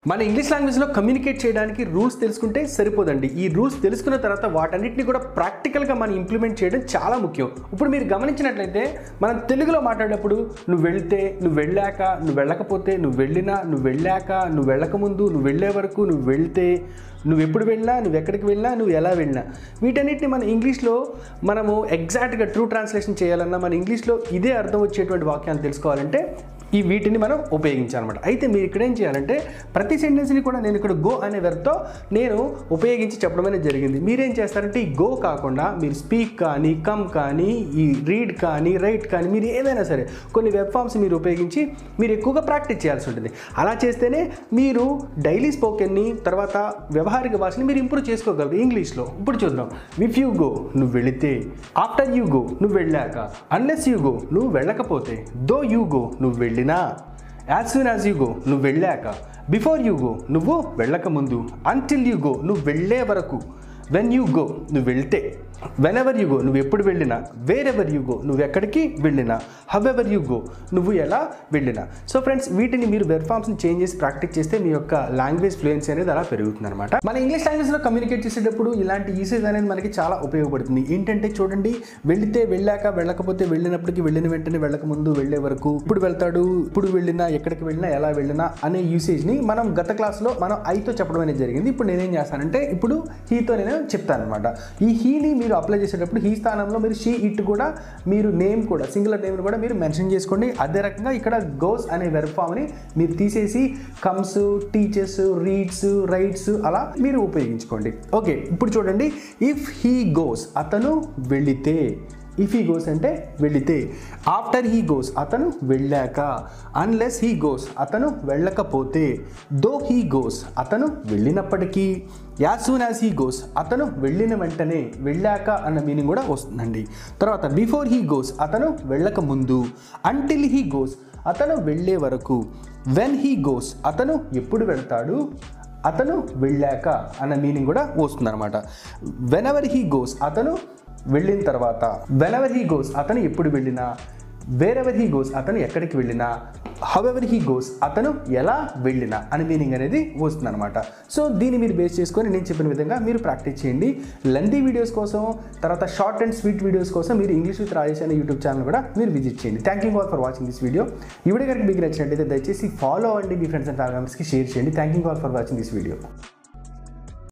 మన ఇంగ్లీష్ లాంగ్వేజ్లో కమ్యూనికేట్ చేయడానికి రూల్స్ తెలుసుకుంటే సరిపోదండి. ఈ రూల్స్ తెలుసుకున్న తర్వాత వాటన్నిటిని కూడా ప్రాక్టికల్గా మనం ఇంప్లిమెంట్ చేయడం చాలా ముఖ్యం. ఇప్పుడు మీరు గమనించినట్లయితే మనం తెలుగులో మాట్లాడేటప్పుడు నువ్వు వెళ్తే, నువ్వు వెళ్ళాక, నువ్వు వెళ్ళకపోతే, నువ్వు వెళ్ళినా, నువ్వు వెళ్ళాక, నువ్వు వెళ్ళకముందు, నువ్వు వెళ్ళే వరకు, నువ్వు వెళ్తే, నువ్వు ఎప్పుడు వెళ్ళినా, నువ్వు ఎక్కడికి వెళ్ళినా, నువ్వు ఎలా వెళ్ళినా, వీటన్నిటిని మన ఇంగ్లీష్లో మనము ఎగ్జాక్ట్గా ట్రూ ట్రాన్స్లేషన్ చేయాలన్నా మన ఇంగ్లీష్లో ఇదే అర్థం వచ్చేటువంటి వాక్యాన్ని తెలుసుకోవాలంటే వీటిని మనం ఉపయోగించాలన్నమాట. అయితే మీరు ఇక్కడ ఏం చేయాలంటే ప్రతి సెంటెన్స్ని కూడా నేను ఇక్కడ గో అనే వెర్బ్తో నేను ఉపయోగించి చెప్పడం అనేది జరిగింది. మీరేం చేస్తారంటే ఈ గో కాకుండా మీరు స్పీక్ కానీ, కమ్ కానీ, ఈ రీడ్ కానీ, రైట్ కానీ, మీరు ఏదైనా సరే కొన్ని వెబ్ ఫామ్స్ మీరు ఉపయోగించి మీరు ఎక్కువగా ప్రాక్టీస్ చేయాల్సి ఉంటుంది. అలా చేస్తేనే మీరు డైలీ స్పోకెన్ని తర్వాత వ్యవహారిక భాషని మీరు ఇంప్రూవ్ చేసుకోగలరు ఇంగ్లీష్లో. ఇప్పుడు చూద్దాం. ఇఫ్ యూ గో నువ్వు వెళితే, ఆఫ్టర్ యూ గో నువ్వు వెళ్ళాక, అన్లెస్ యూ గో నువ్వు వెళ్ళకపోతే, దో యూ గో నువ్వు వెళ్ళినా, as soon as you go నువ్వు వెళ్ళాక, బిఫోర్ యూ గో నువ్వు వెళ్ళక ముందు, అంటిల్ యూ గో నువ్వు వెళ్ళే వరకు, వెన్ యూ గో నువ్వు వెళ్తే, వెన్ ఎవర్ యూ గో నువ్వు ఎప్పుడు వెళ్ళినా, వేర్ ఎవర్ యూ గో నువ్వు ఎక్కడికి వెళ్ళినా, హవ్ ఎవర్ యూ గో నువ్వు ఎలా వెళ్ళినా. సో ఫ్రెండ్స్, వీటిని మీరు వెబ్ ఫామ్స్ని చేంజ్ చేసి ప్రాక్టీస్ చేస్తే మీ యొక్క లాంగ్వేజ్ ఫ్లూయెన్సీ అనేది అలా పెరుగుతుంది అనమాట. మన ఇంగ్లీష్ లాంగ్వేజ్లో కమ్యూనికేట్ చేసేటప్పుడు ఇలాంటి యూసేజ్ అనేది మనకి చాలా ఉపయోగపడుతుంది. ఏంటంటే చూడండి, వెళితే, వెళ్ళాక, వెళ్ళకపోతే, వెళ్ళినప్పటికీ, వెళ్ళిన వెంటనే, వెళ్ళక ముందు, వెళ్ళే వరకు, ఇప్పుడు వెళ్తాడు, ఇప్పుడు వెళ్ళినా, ఎక్కడికి వెళ్ళినా, ఎలా వెళ్ళినా అనే యూసేజ్ని మనం గత క్లాస్లో మనం ఐతో చెప్పడం అనేది జరిగింది. ఇప్పుడు నేనేం చేస్తానంటే ఇప్పుడు హీతో నేను చెప్తాను అనమాట. ఈ హీని మీరు అప్లై చేసేటప్పుడు హీ స్థానంలో మీరు షీ, ఇట్ కూడా మీరు నేమ్ కూడా సింగులర్ నేమ్ కూడా మీరు మెన్షన్ చేసుకోండి. అదే రకంగా ఇక్కడ గోస్ అనే వెర్బ్ ఫామ్ని మీరు తీసేసి కమ్స్, టీచర్స్, రీడ్స్, రైట్స్ అలా మీరు ఉపయోగించుకోండి. ఓకే, ఇప్పుడు చూడండి. ఇఫ్ హీ గోస్ అతను వెళితే, ఇఫ్ హీ గోస్ అంటే వెళితే, ఆఫ్టర్ హీ గోస్ అతను వెళ్ళాక, అన్లెస్ హీ గోస్ అతను వెళ్ళకపోతే, దో హీ గోస్ అతను వెళ్ళినప్పటికీ, as soon as he goes అతను వెళ్ళిన వెంటనే, వెళ్ళాక అన్న మీనింగ్ కూడా వస్తుందండి. తర్వాత బిఫోర్ హీ గోస్ అతను వెళ్ళక ముందు, అంటిల్ హీ గోస్ అతను వెళ్ళే వరకు, వెన్ హీ గోస్ అతను ఎప్పుడు వెళ్తాడు, అతను వెళ్ళాక అన్న మీనింగ్ కూడా వస్తుందన్నమాట. వెన్ ఎవర్ హీ గోస్ అతను వెళ్ళిన తర్వాత, వెన్ ఎవర్ హీ గోస్ అతను ఎప్పుడు వెళ్ళినా, వేర్ ఎవర్ హీ గోస్ అతను ఎక్కడికి వెళ్ళినా, హౌ ఎవర్ హీ గోస్ అతను ఎలా వెళ్ళినా అనే మీనింగ్ అనేది వస్తుందన్నమాట. సో దీన్ని మీరు బేస్ చేసుకొని నేను చెప్పిన విధంగా మీరు ప్రాక్టీస్ చేయండి. లెంతీ వీడియోస్ కోసం, తర్వాత షార్ట్ అండ్ స్వీట్ వీడియోస్ కోసం మీరు ఇంగ్లీష్ విత్ రాజేష్ అనే యూట్యూబ్ ఛానల్ కూడా మీరు విజిట్ చేయండి. Thank you all for watching this video. ఈ వీడియో కనుక మీకు నచ్చినట్లయితే దయచేసి ఫాలో అవ్వండి, మీ ఫ్రెండ్స్ అండ్ ఫ్యామిలీ మెంబర్స్కి షేర్ చేయండి. Thank you all for watching this video.